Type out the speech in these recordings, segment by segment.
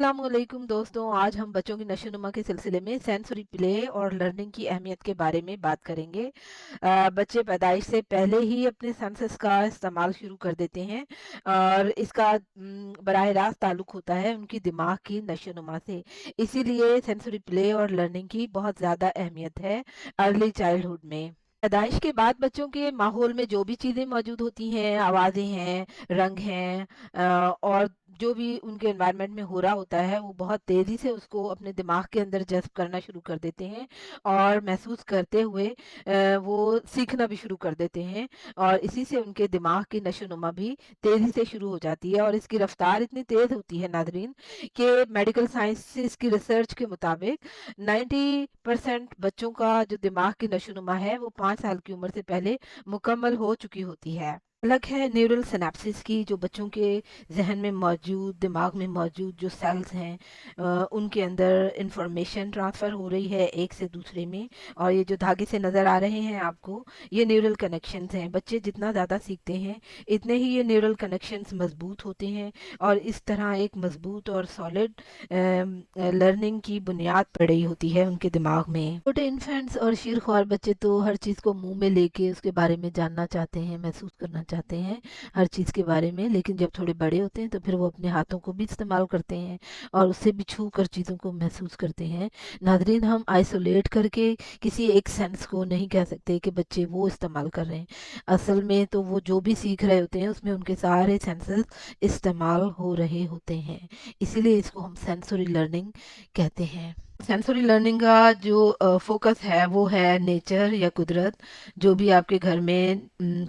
अस्सलामुअलैकुम दोस्तों, आज हम बच्चों की नशोनुमा के सिलसिले में सेंसरी प्ले और लर्निंग की अहमियत के बारे में बात करेंगे। बच्चे पैदाइश से पहले ही अपने सेंसेस का इस्तेमाल शुरू कर देते हैं और इसका बराह रास्त ताल्लुक होता है उनकी दिमाग की नशोनुमा से। इसीलिए सेंसरी प्ले और लर्निंग की बहुत ज़्यादा अहमियत है अर्ली चाइल्डहुड में। पैदाइश के बाद बच्चों के माहौल में जो भी चीज़ें मौजूद होती हैं, आवाज़ें हैं, रंग हैं, और जो भी उनके एनवायरनमेंट में हो रहा होता है वो बहुत तेज़ी से उसको अपने दिमाग के अंदर जज़्ब करना शुरू कर देते हैं और महसूस करते हुए वो सीखना भी शुरू कर देते हैं और इसी से उनके दिमाग की नशोनुमा भी तेज़ी से शुरू हो जाती है और इसकी रफ्तार इतनी तेज़ होती है नाज़रीन कि मेडिकल साइंसेस की रिसर्च के मुताबिक 90% बच्चों का जो दिमाग की नशोनुमा है वो 5 साल की उम्र से पहले मुकम्मल हो चुकी होती है। अलग है न्यूरल सिनेप्सिस की, जो बच्चों के ज़हन में मौजूद, दिमाग में मौजूद जो सेल्स हैं, उनके अंदर इंफॉर्मेशन ट्रांसफ़र हो रही है एक से दूसरे में, और ये जो धागे से नज़र आ रहे हैं आपको, ये न्यूरल कनेक्शंस हैं। बच्चे जितना ज़्यादा सीखते हैं इतने ही ये न्यूरल कनेक्शंस मजबूत होते हैं और इस तरह एक मजबूत और सॉलिड लर्निंग की बुनियाद पड़ रही होती है उनके दिमाग में। छोटे इन्फेंट्स और शीरख्वार बच्चे तो हर चीज़ को मुंह में लेके उसके बारे में जानना चाहते हैं, महसूस करना चाहते हैं हर चीज़ के बारे में, लेकिन जब थोड़े बड़े होते हैं तो फिर वो अपने हाथों को भी इस्तेमाल करते हैं और उससे भी छू कर चीज़ों को महसूस करते हैं। नाज़रीन, हम आइसोलेट करके किसी एक सेंस को नहीं कह सकते कि बच्चे वो इस्तेमाल कर रहे हैं। असल में तो वो जो भी सीख रहे होते हैं उसमें उनके सारे सेंसेस इस्तेमाल हो रहे होते हैं, इसीलिए इसको हम सेंसरी लर्निंग कहते हैं। सेंसरी लर्निंग का जो फोकस है वो है नेचर या कुदरत। जो भी आपके घर में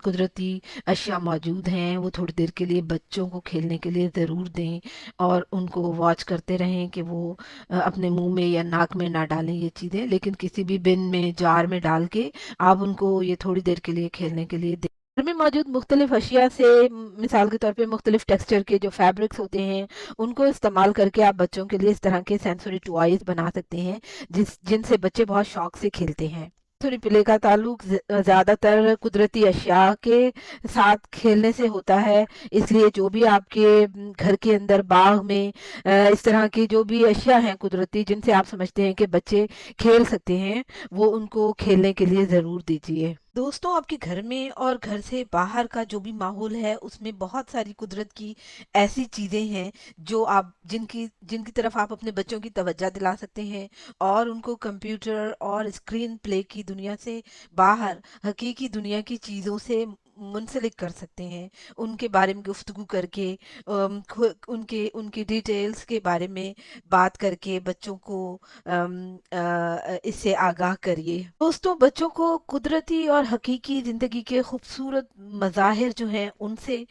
कुदरती अशिया मौजूद हैं वो थोड़ी देर के लिए बच्चों को खेलने के लिए ज़रूर दें और उनको वॉच करते रहें कि वो अपने मुंह में या नाक में ना डालें ये चीज़ें, लेकिन किसी भी बिन में, जार में डाल के आप उनको ये थोड़ी देर के लिए खेलने के लिए दें। घर में मौजूद मुख्तलिफ अशिया से, मिसाल के तौर पे मुख्तलिफ टेक्सचर के जो फैब्रिक्स होते हैं उनको इस्तेमाल करके आप बच्चों के लिए इस तरह के सेंसरी टॉयज बना सकते हैं जिनसे बच्चे बहुत शौक से खेलते हैं। सेंसरी प्ले का ताल्लुक ज़्यादातर कुदरती अशिया के साथ खेलने से होता है, इसलिए जो भी आपके घर के अंदर बाग में इस तरह की जो भी अशिया हैं कुदरती जिनसे आप समझते हैं कि बच्चे खेल सकते हैं, वो उनको खेलने के लिए ज़रूर दीजिए। दोस्तों, आपके घर में और घर से बाहर का जो भी माहौल है उसमें बहुत सारी कुदरत की ऐसी चीज़ें हैं जो आप जिनकी जिनकी तरफ आप अपने बच्चों की तवज्जो दिला सकते हैं और उनको कंप्यूटर और स्क्रीन प्ले की दुनिया से बाहर हकीकी दुनिया की चीज़ों से मुंसलिक कर सकते हैं। उनके बारे में गुफ्तगू करके, उनके उनकी डिटेल्स के बारे में बात करके बच्चों को इससे आगाह करिए। दोस्तों, बच्चों को कुदरती और हकीकी ज़िंदगी के खूबसूरत मज़ाहिर जो हैं उनसे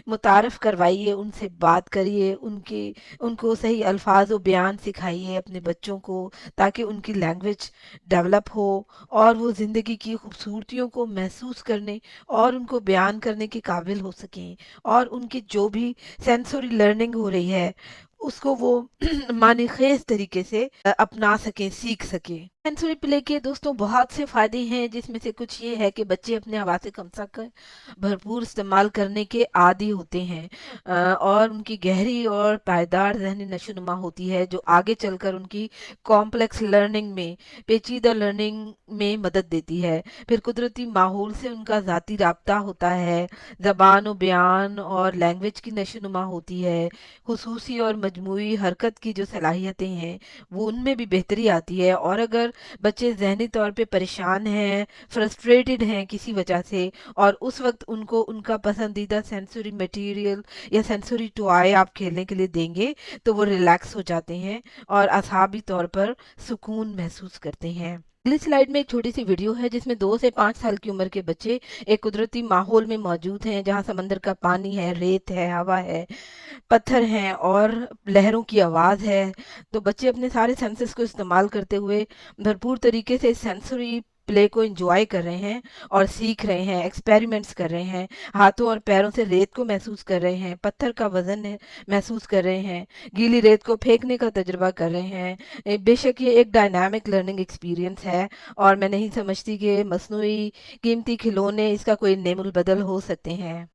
मुतारफ़ करवाइए, उनसे बात करिए, उनको सही अल्फाज और बयान सिखाइए अपने बच्चों को, ताकि उनकी लैंग्वेज डेवलप हो और वो ज़िंदगी की खूबसूरतियों को महसूस करने और उनको बयान करने के काबिल हो सकें और उनकी जो भी सेंसरी लर्निंग हो रही है उसको वो मानी खेज तरीके से अपना सकें, सीख सकें। सेंसरी प्ले के दोस्तों बहुत से फायदे हैं, जिसमें से कुछ ये है कि बच्चे अपने हवासे कमसा का भरपूर इस्तेमाल करने के आदी होते हैं और उनकी गहरी और पायदार ज़हनी नशोनुमा होती है जो आगे चलकर उनकी कॉम्प्लेक्स लर्निंग में, पेचीदा लर्निंग में मदद देती है। फिर कुदरती माहौल से उनका ज़ाती राब्ता होता है, ज़बान व बयान और लैंग्वेज की नशोनुमा होती है, खुसूसी और मजमूई हरकत की जो सलाहियतें हैं वो उनमें भी बेहतरी आती है। और अगर बच्चे ज़हनी तौर पे परेशान हैं, फ्रस्ट्रेटेड हैं किसी वजह से, और उस वक्त उनको उनका पसंदीदा सेंसरी मटेरियल या सेंसरी टॉय आप खेलने के लिए देंगे तो वो रिलैक्स हो जाते हैं और असाबी तौर पर सुकून महसूस करते हैं। अगली स्लाइड में एक छोटी सी वीडियो है जिसमें 2 से 5 साल की उम्र के बच्चे एक कुदरती माहौल में मौजूद हैं जहां समंदर का पानी है, रेत है, हवा है, पत्थर हैं और लहरों की आवाज़ है। तो बच्चे अपने सारे सेंसेस को इस्तेमाल करते हुए भरपूर तरीके से सेंसरी प्ले को एंजॉय कर रहे हैं और सीख रहे हैं, एक्सपेरिमेंट्स कर रहे हैं, हाथों और पैरों से रेत को महसूस कर रहे हैं, पत्थर का वजन महसूस कर रहे हैं, गीली रेत को फेंकने का तजुर्बा कर रहे हैं। बेशक ये एक डायनामिक लर्निंग एक्सपीरियंस है और मैं नहीं समझती कि मसनूई कीमती खिलौने इसका कोई नेमुल बदल हो सकते हैं।